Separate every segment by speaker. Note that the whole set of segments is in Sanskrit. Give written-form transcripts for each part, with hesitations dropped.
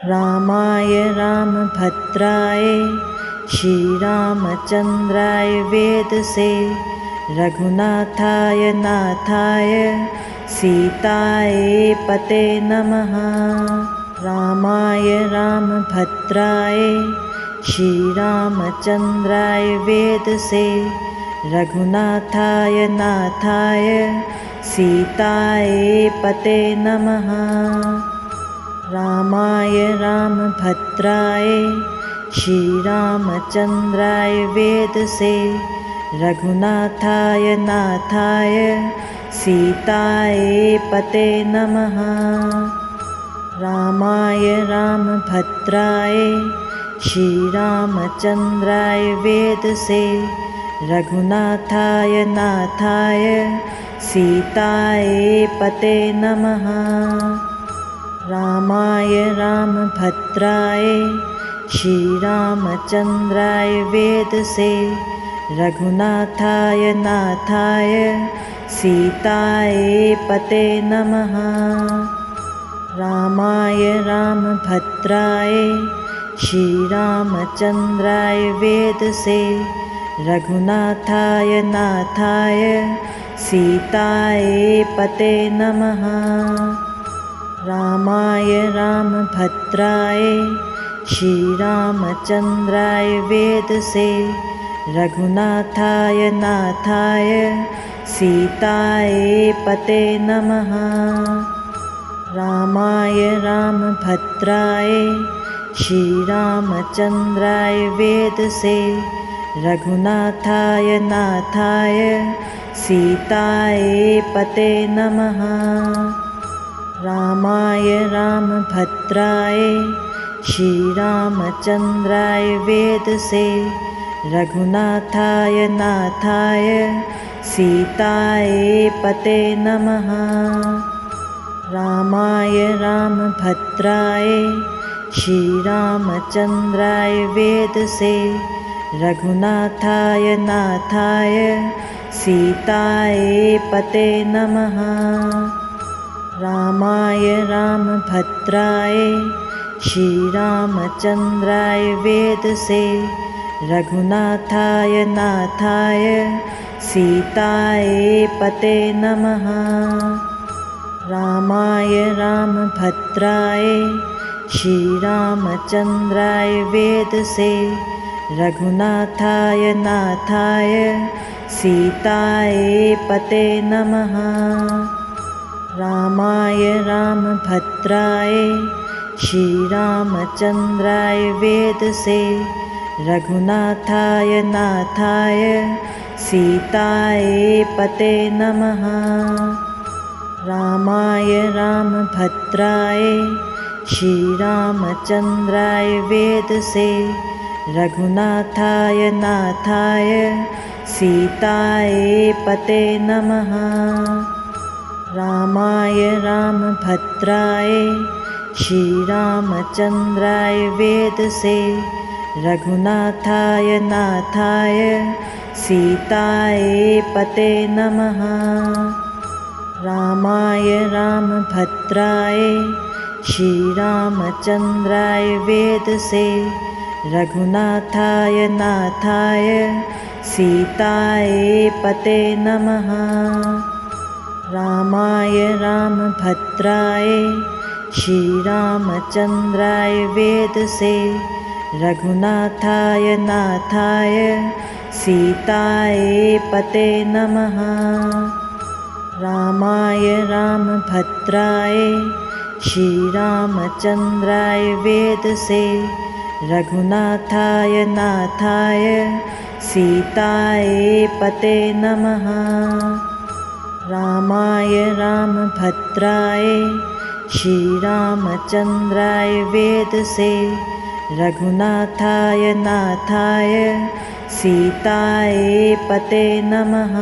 Speaker 1: रामाय रामभद्राय श्रीरामचन्द्राय वेदसे रघुनाथाय नाथाय सीताय पते नमः। रामाय रामभद्राय श्रीरामचन्द्राय वेदसे रघुनाथाय नाथाय सीताय पते नमः। रामाय रामभद्राय श्रीरामचन्द्राय वेदसे रघुनाथाय नाथाय सीताय पते नमः। रामाय रामभद्राय श्रीरामचन्द्राय वेदसे रघुनाथाय नाथाय सीताय पते नमः। रामाय रामभद्राय श्रीरामचन्द्राय वेदसे रघुनाथाय नाथाय सीताय पते नमः। रामाय रामभद्राय श्रीरामचन्द्राय वेदसे रघुनाथाय नाथाय सीताय पते नमः। रामाय रामभद्राय श्रीरामचन्द्राय वेदसे रघुनाथाय नाथाय सीताय पते नमः। रामाय रामभद्राय श्रीरामचन्द्राय वेदसे रघुनाथाय नाथाय सीताय पते नमः। रामाय रामभद्राय श्रीरामचन्द्राय वेदसे रघुनाथाय नाथाय सीताय पते नमः। रामाय रामभद्राय श्रीरामचन्द्राय वेदसे रघुनाथाय नाथाय सीताय पते नमः। रामाय रामभद्राय श्रीरामचन्द्राय वेदसे रघुनाथाय नाथाय सीताय पते नमः। रामाय रामभद्राय श्रीरामचन्द्राय वेदसे रघुनाथाय नाथाय सीताय पते नमः। रामाय रामभद्राय श्रीरामचन्द्राय वेदसे रघुनाथाय नाथाय सीताय पते नमः। रामाय रामभद्राय श्रीरामचन्द्राय वेदसे रघुनाथाय नाथाय सीताय पते नमः। रामाय रामभद्राय श्रीरामचन्द्राय वेदसे रघुनाथाय नाथाय सीताय पते नमः। रामाय रामभद्राय श्रीरामचन्द्राय वेदसे रघुनाथाय नाथाय सीताय पते नमः। रामाय रामभद्राय श्रीरामचन्द्राय वेदसे रघुनाथाय नाथाय सीताय पते नमः। रामाय रामभद्राय श्रीरामचन्द्राय वेदसे रघुनाथाय नाथाय सीताय पते नमः। रामाय रामभद्राय श्रीरामचन्द्राय वेदसे रघुनाथाय नाथाय सीताय पते नमः।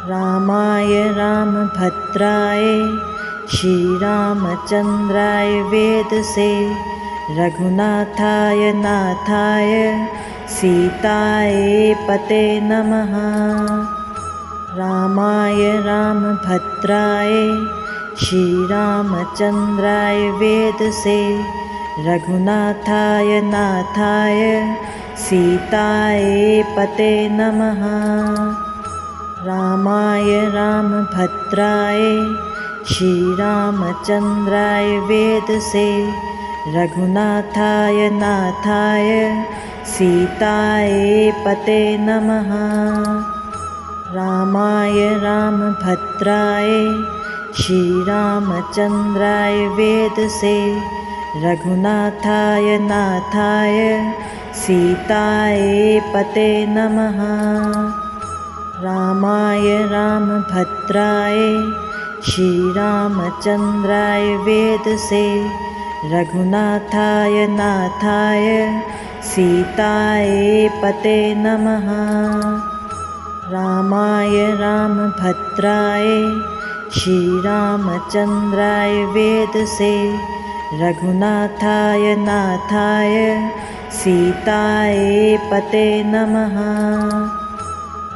Speaker 1: रामाय रामभद्राय श्रीरामचन्द्राय वेदसे रघुनाथाय नाथाय सीताय पते नमः। रामाय रामभद्राय श्री रामचंद्राय वेदसे रघुनाथाय नाथाय सीताय पते नमः। रामाय रामभद्राय श्रीरामचंद्राय वेदसे रघुनाथाय नाथाय सीताय पते नमः। रामाय रामभद्राय श्रीरामचंद्राय वेदसे रघुनाथाय नाथाय सीताय पते नमः। रामाय रामभद्राय श्रीरामचंद्राय वेदसे रघुनाथाय नाथाय सीताय पते नमः। रामाय रामभद्राय श्रीरामचंद्राय वेदसे रघुनाथाय नाथाय सीताय पते नमः।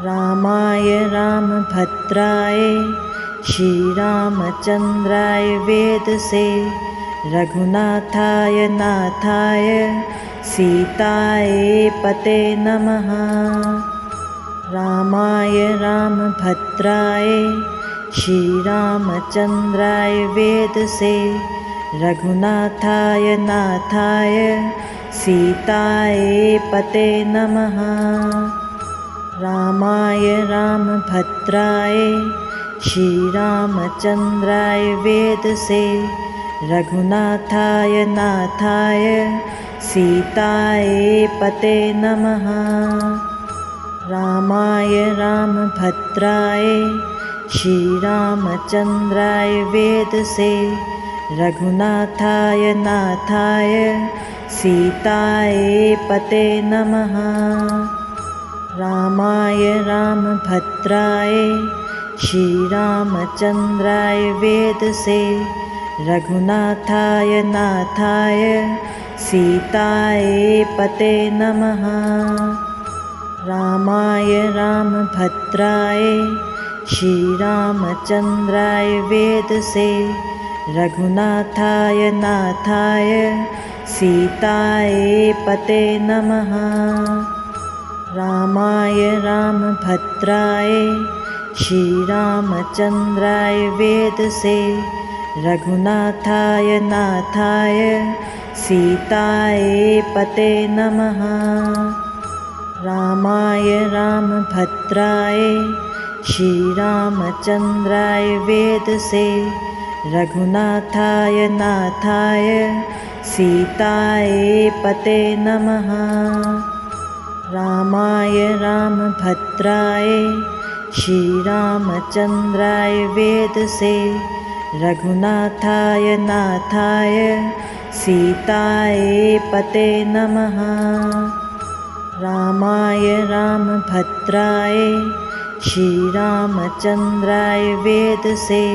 Speaker 1: रामाय रामभद्राय श्रीरामचंद्राय वेदसे रघुनाथाय नाथाय सीताय पते नमः। रामाय रामभद्राय श्रीरामचंद्राय वेदसे रघुनाथाय नाथाय सीताय पते नमः। रामाय रामभद्राय श्रीरामचंद्राय वेदसे रघुनाथाय नाथाय सीताय पते नमः। रामाय रामभद्राय श्रीरामचंद्राय वेदसे रघुनाथाय नाथाय सीताय पते नमः। रामाय रामभद्राय श्रीरामचंद्राय वेदसे रघुनाथाय नाथाय सीताय पते नमः। रामाय रामभद्राय श्रीरामचंद्राय वेदसे रघुनाथाय नाथाय सीताय पते नमः। रामाय रामभद्राय श्रीरामचंद्राय वेदसे रघुनाथाय नाथाय सीताय पते नमः। रामाय रामभद्राय श्रीरामचंद्राय वेदसे रघुनाथाय नाथाय सीताय पते नमः। रामाय रामभद्राय श्रीरामचंद्राय वेदसे रघुनाथाय नाथाय सीताय पते नमः। रामाय रामभद्राय श्रीरामचंद्राय वेदसे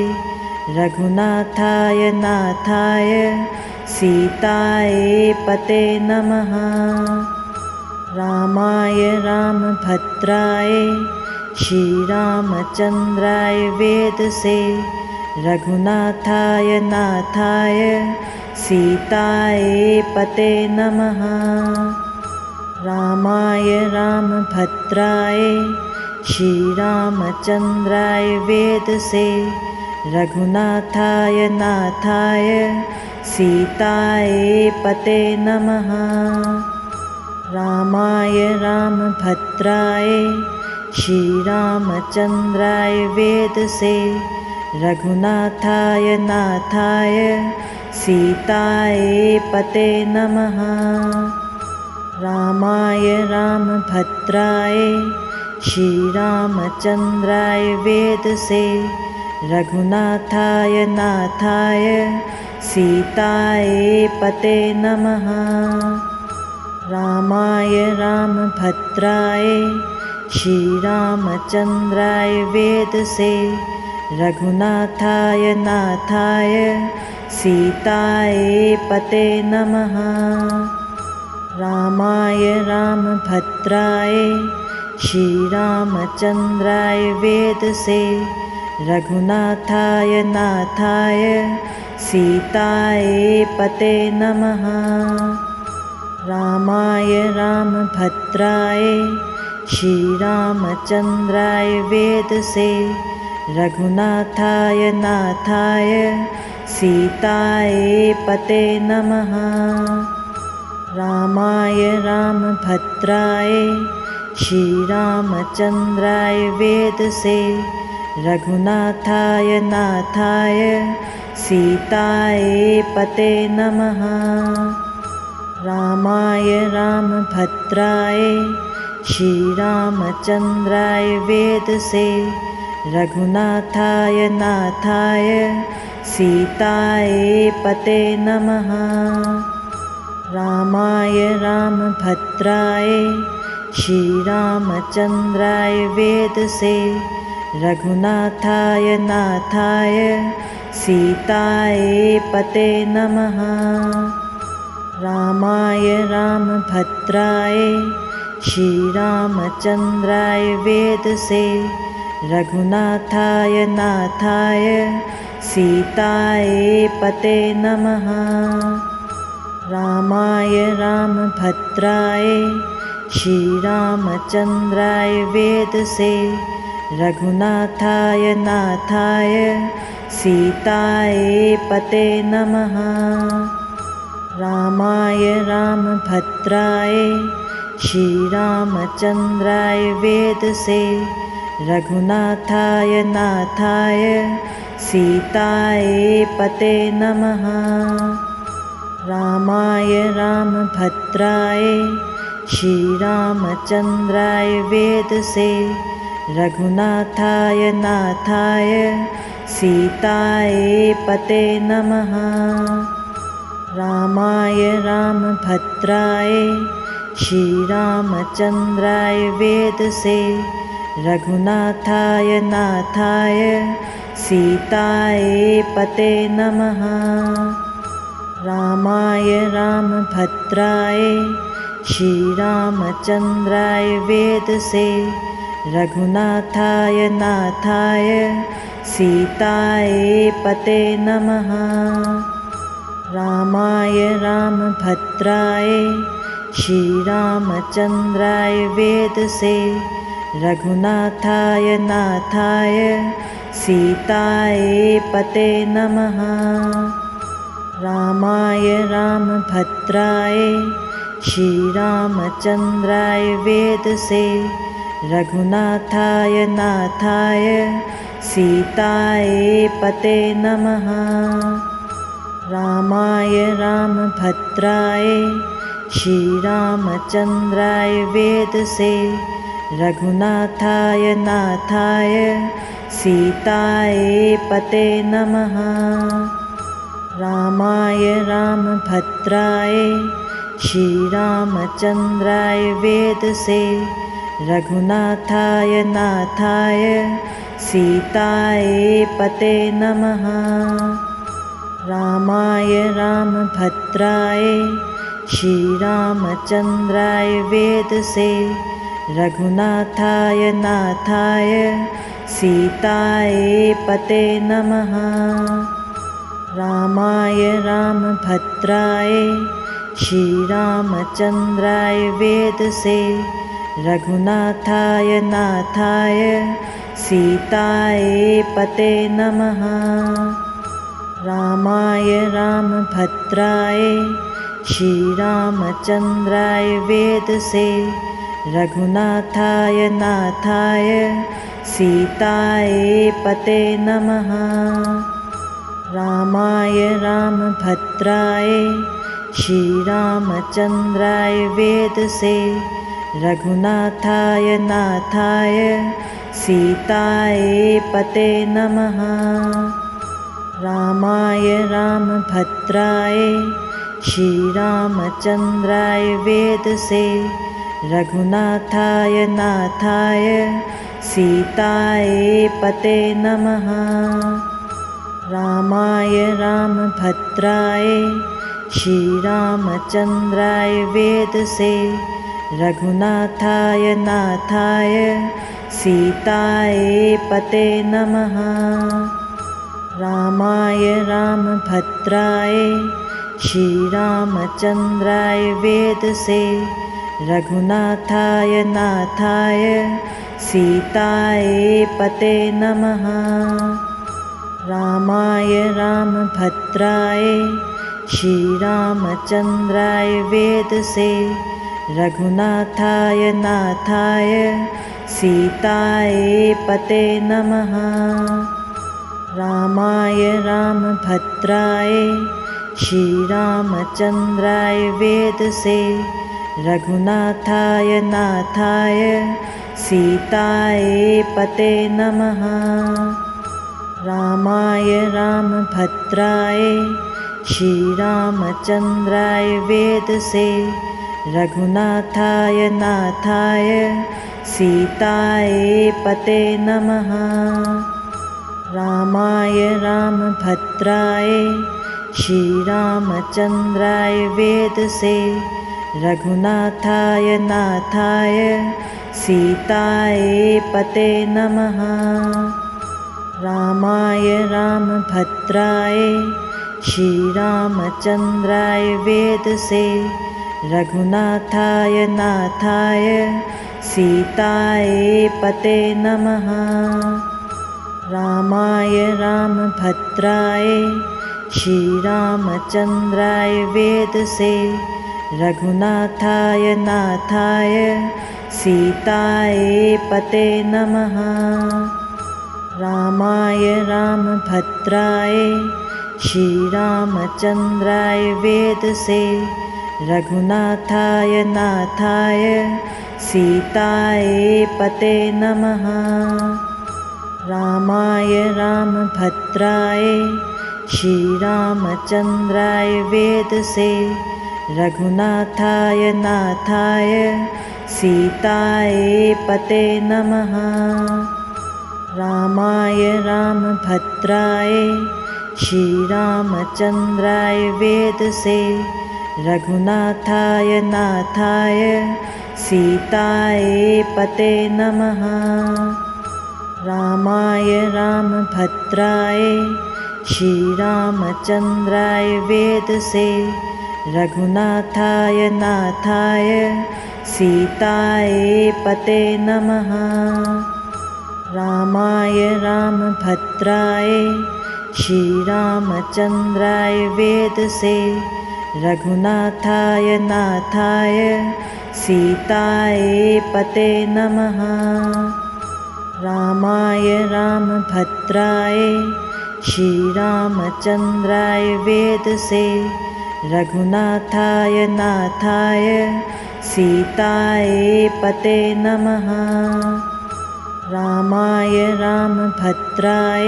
Speaker 1: रघुनाथाय नाथाय सीताय पते नमः। रामाय रामभद्राय श्रीरामचंद्राय वेदसे रघुनाथाय नाथाय सीताय पते नमः। रामाय रामभद्राय श्रीरामचंद्राय वेदसे रघुनाथाय नाथाय सीताय पते नमः। रामाय रामभद्राय श्रीरामचंद्राय वेदसे रघुनाथाय नाथाय सीताय पते नमः। रामाय रामभद्राय श्रीरामचंद्राय वेदसे रघुनाथाय नाथाय सीताय पते नमः। रामाय रामभद्राय श्रीरामचंद्राय वेदसे रघुनाथाय नाथाय सीताय पते नमः। रामाय रामभद्राय श्रीरामचंद्राय वेदसे रघुनाथाय नाथाय सीताय पते नमः। रामाय रामभद्राय श्रीरामचन्द्राय वेदसे रघुनाथाय नाथाय सीताय पते नमः। रामाय रामभद्राय श्रीरामचन्द्राय वेदसे रघुनाथाय नाथाय सीताय पते नमः। रामाय रामभद्राय श्रीरामचन्द्राय वेदसे रघुनाथाय नाथाय सीताय पते नमः। रामाय रामभद्राय श्रीरामचन्द्राय वेदसे रघुनाथाय नाथाय सीताय पते नमः। रामाय रामभद्राय श्रीरामचन्द्राय वेदसे रघुनाथाय नाथाय सीताय पते नमः। रामाय रामभद्राय श्रीरामचन्द्राय वेदसे रघुनाथाय नाथाय सीताय पते नमः। रामाय रामभद्राय श्रीरामचन्द्राय वेदसे रघुनाथाय नाथाय सीताय पते नमः। रामाय रामभद्राय श्रीरामचन्द्राय वेदसे रघुनाथाय नाथाय सीताय पते नमः। रामाय रामभद्राय श्रीरामचन्द्राय वेदसे रघुनाथाय नाथाय सीताय पते नमः। रामाय रामभद्राय श्रीरामचन्द्राय वेदसे रघुनाथाय नाथाय सीताय पते नमः। रामाय रामभद्राय श्रीरामचन्द्राय वेदसे रघुनाथाय नाथाय सीताय पते नमः। रामाय रामभद्राय श्रीरामचन्द्राय वेदसे रघुनाथाय नाथाय सीताय पते नमः। रामाय रामभद्राय श्रीरामचन्द्राय वेदसे रघुनाथाय नाथाय सीताय पते नमः। रामाय रामभद्राय श्रीरामचन्द्राय वेदसे रघुनाथाय नाथाय सीताय पते नमः। रामाय रामभद्राय श्रीरामचन्द्राय वेदसे रघुनाथाय नाथाय सीताय पते नमः। रामाय रामभद्राय श्रीरामचन्द्राय वेदसे रघुनाथाय नाथाय सीताय पते नमः। रामाय रामभद्राय श्रीरामचन्द्राय वेदसे रघुनाथाय नाथाय सीताय पते नमः। रामाय रामभद्राय श्रीरामचन्द्राय वेदसे रघुनाथाय नाथाय सीताय पते नमः। रामाय रामभद्राय श्रीरामचन्द्राय वेदसे रघुनाथाय नाथाय सीताय पते नमः। रामाय रामभद्राय श्रीरामचन्द्राय वेदसे रघुनाथाय नाथाय सीतायै पते नमः। रामाय रामभद्राय श्रीरामचन्द्राय वेदसे रघुनाथाय नाथाय सीतायै पते नमः। रामाय रामभद्राय श्रीरामचन्द्राय वेदसे रघुनाथाय नाथाय सीतायै पते नमः। रामाय रामभद्राय श्रीरामचन्द्राय वेदसे रघुनाथाय नाथाय सीतायै पते नमः। रामाय रामभद्राय श्रीरामचन्द्राय वेदसे रघुनाथाय नाथाय सीतायै पते नमः। रामाय रामभद्राय श्रीरामचन्द्राय वेदसे रघुनाथाय नाथाय सीतायै पते नमः। रामाय रामभद्राय श्रीरामचन्द्राय वेदसे रघुनाथाय नाथाय सीतायै पते नमः। रामाय रामभद्राय श्रीरामचन्द्राय वेदसे रघुनाथाय नाथाय सीतायै पते नमः। रामाय रामभद्राय श्रीरामचन्द्राय वेदसे रघुनाथाय नाथाय सीतायै पते नमः। रामाय रामभद्राय श्रीरामचन्द्राय वेदसे रघुनाथाय नाथाय सीतायै पते नमः। रामाय रामभद्राय श्रीरामचन्द्राय वेदसे रघुनाथाय नाथाय सीतायै पते नमः। रामाय रामभद्राय श्रीरामचन्द्राय वेदसे रघुनाथाय नाथाय सीतायै पते नमः। रामाय रामभद्राय श्रीरामचन्द्राय वेदसे रघुनाथाय नाथाय सीतायै पते नमः। रामाय रामभद्राय श्रीरामचन्द्राय वेदसे रघुनाथाय नाथाय सीतायै पते नमः। रामाय रामभद्राय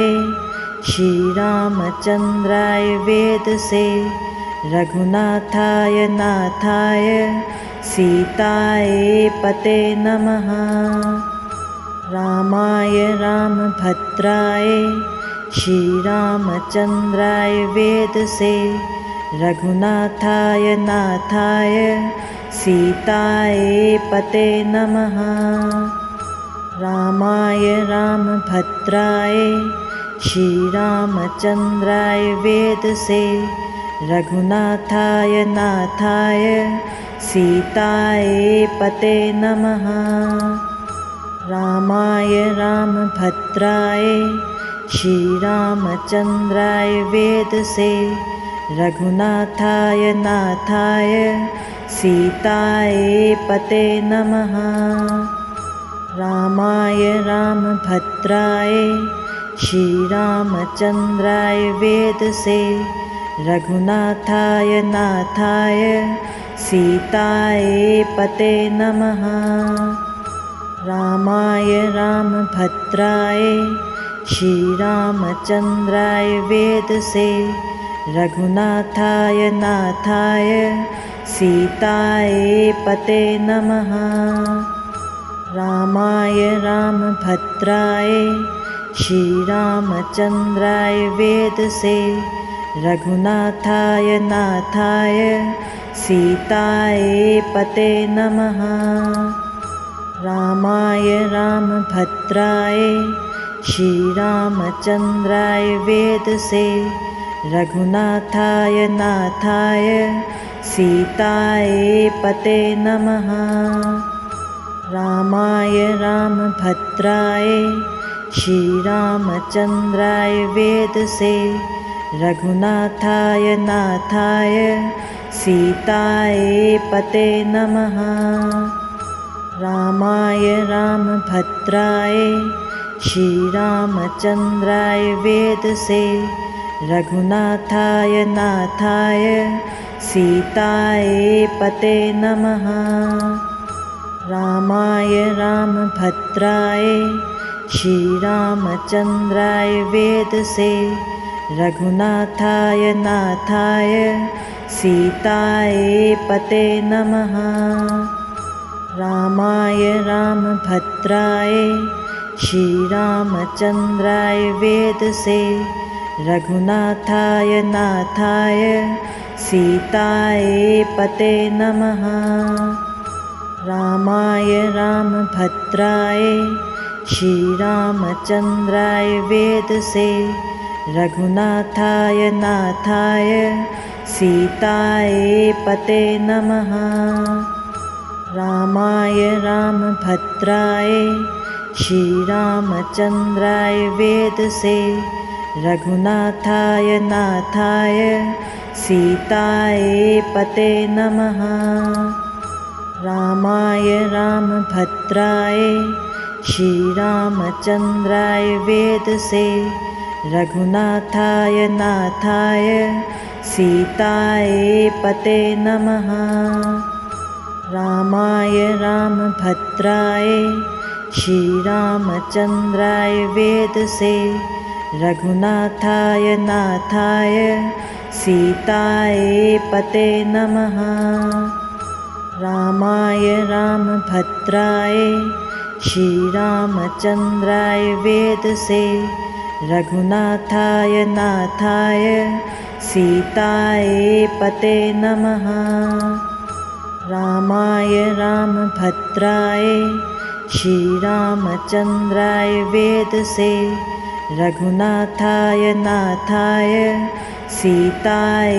Speaker 1: श्रीरामचन्द्राय वेदसे रघुनाथाय नाथाय सीतायै पते नमः। रामाय रामभद्राय श्रीरामचन्द्राय वेदसे रघुनाथाय नाथाय सीतायै पते नमः। रामाय रामभद्राय श्रीरामचन्द्राय वेदसे रघुनाथाय नाथाय सीतायै पते नमः। रामाय रामभद्राय श्रीरामचन्द्राय वेदसे रघुनाथाय नाथाय सीतायै पते नमः। रामाय रामभद्राय श्रीरामचन्द्राय वेदसे रघुनाथाय नाथाय सीतायै पते नमः। रामाय रामभद्राय श्रीरामचन्द्राय वेदसे रघुनाथाय नाथाय सीतायै पते नमः। रामाय रामभद्राय श्रीरामचन्द्राय वेदसे रघुनाथाय नाथाय सीतायै पते नमः। रामाय रामभद्राय श्रीरामचन्द्राय वेदसे रघुनाथाय नाथाय सीताय पते नमः। रामाय रामभद्राय श्रीरामचन्द्राय वेदसे रघुनाथाय नाथाय सीताय पते नमः। रामाय रामभद्राय श्रीरामचन्द्राय वेदसे रघुनाथाय नाथाय सीताय पते नमः। रामाय रामभद्राय श्रीरामचन्द्राय वेदसे रघुनाथाय नाथाय सीताय पते नमः। रामाय रामभद्राय श्रीरामचन्द्राय वेदसे रघुनाथाय नाथाय सीताय पते नमः। रामाय रामभद्राय श्रीरामचन्द्राय वेदसे रघुनाथाय नाथाय सीताय पते नमः। रामाय रामभद्राय श्रीरामचन्द्राय वेदसे रघुनाथाय नाथाय सीताय पते नमः। रामाय रामभद्राय श्रीरामचन्द्राय वेदसे रघुनाथाय नाथाय सीताय पते नमः। रामाय रामभद्राय श्रीरामचन्द्राय वेदसे रघुनाथाय नाथाय सीताय पते नमः। रामाय रामभद्राय श्रीरामचन्द्राय वेदसे रघुनाथाय नाथाय सीताय पते नमः। रामाय रामभद्राय श्रीरामचन्द्राय वेदसे रघुनाथाय नाथाय सीताय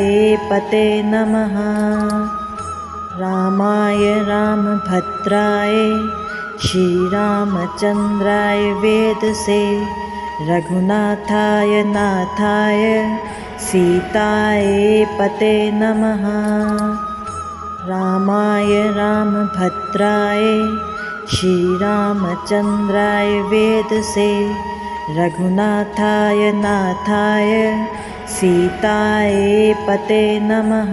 Speaker 1: पते नमः। रामाय रामभद्राय श्रीरामचन्द्राय वेदसे रघुनाथाय नाथाय सीताय पते नमः। रामाय रामभद्राय श्रीरामचन्द्राय वेदसे रघुनाथाय नाथाय सीताय पते नमः।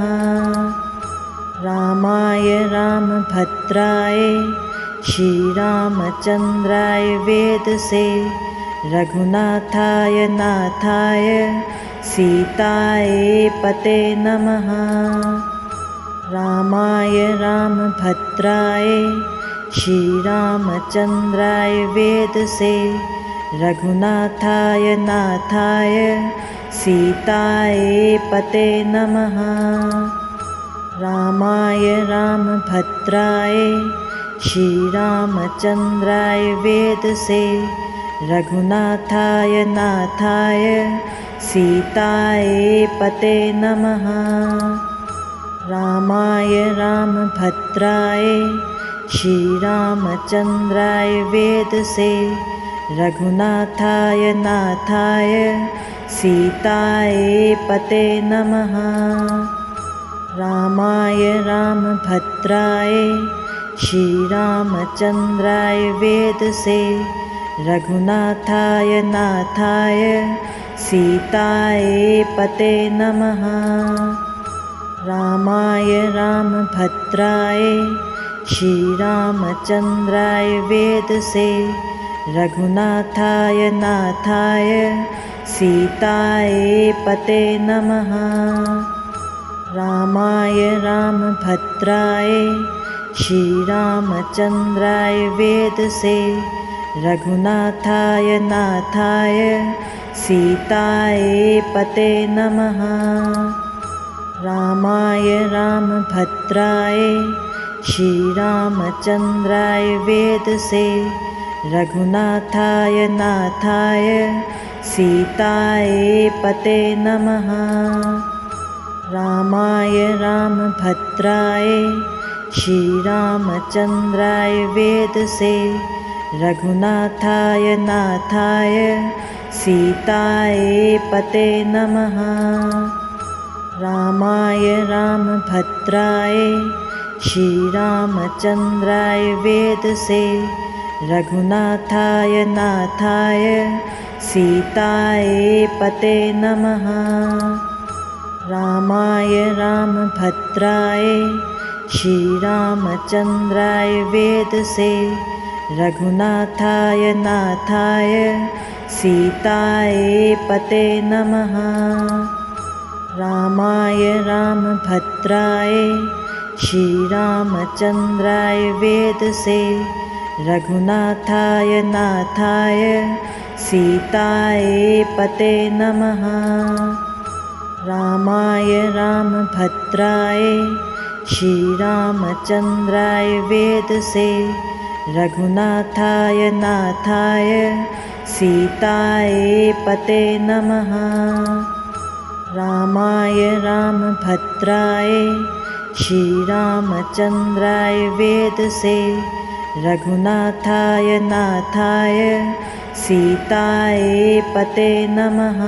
Speaker 1: रामाय रामभद्राय श्रीरामचन्द्राय वेदसे रघुनाथाय नाथाय सीताय पते नमः। रामाय रामभद्राय श्रीरामचन्द्राय वेदसे रघुनाथाय नाथाय सीताय पते नमः। रामाय रामभद्राय श्रीरामचन्द्राय वेदसे रघुनाथाय नाथाय सीताय पते नमः। रामाय रामभद्राय श्रीरामचन्द्राय वेदसे रघुनाथाय नाथाय सीताय पते नमः। रामाय रामभद्राय श्रीरामचन्द्राय वेदसे रघुनाथाय नाथाय सीताय पते नमः। रामाय रामभद्राय श्रीरामचन्द्राय वेदसे रघुनाथाय नाथाय सीताय पते नमः। रामाय रामभद्राय श्रीरामचन्द्राय वेदसे रघुनाथाय नाथाय सीताय पते नमः। रामाय रामभद्राय श्रीरामचन्द्राय वेदसे रघुनाथाय नाथाय सीताय पते नमः। रामाय रामभद्राय श्रीरामचन्द्राय वेदसे रघुनाथाय नाथाय सीताय पते नमः। रामाय रामभद्राय श्रीरामचन्द्राय वेदसे रघुनाथाय नाथाय सीताय पते नमः। रामाय रामभद्राय श्रीरामचन्द्राय वेदसे रघुनाथाय नाथाय सीताय पते नमः। रामाय रामभद्राय श्रीरामचन्द्राय वेदसे रघुनाथाय नाथाय सीताय पते नमः। रामाय रामभद्राय श्रीरामचन्द्राय वेदसे रघुनाथाय नाथाय सीताय पते नमः। रामाय रामभद्राय श्रीरामचन्द्राय वेदसे रघुनाथाय नाथाय सीताय पते नमः। रामाय रामभद्राय श्रीरामचन्द्राय वेदसे रघुनाथाय नाथाय सीताय पते नमः। रामाय रामभद्राय श्रीरामचन्द्राय वेदसे रघुनाथाय नाथाय सीताय पते नमः। रामाय रामभद्राय श्रीरामचन्द्राय वेदसे रघुनाथाय नाथाय सीताय पते नमः।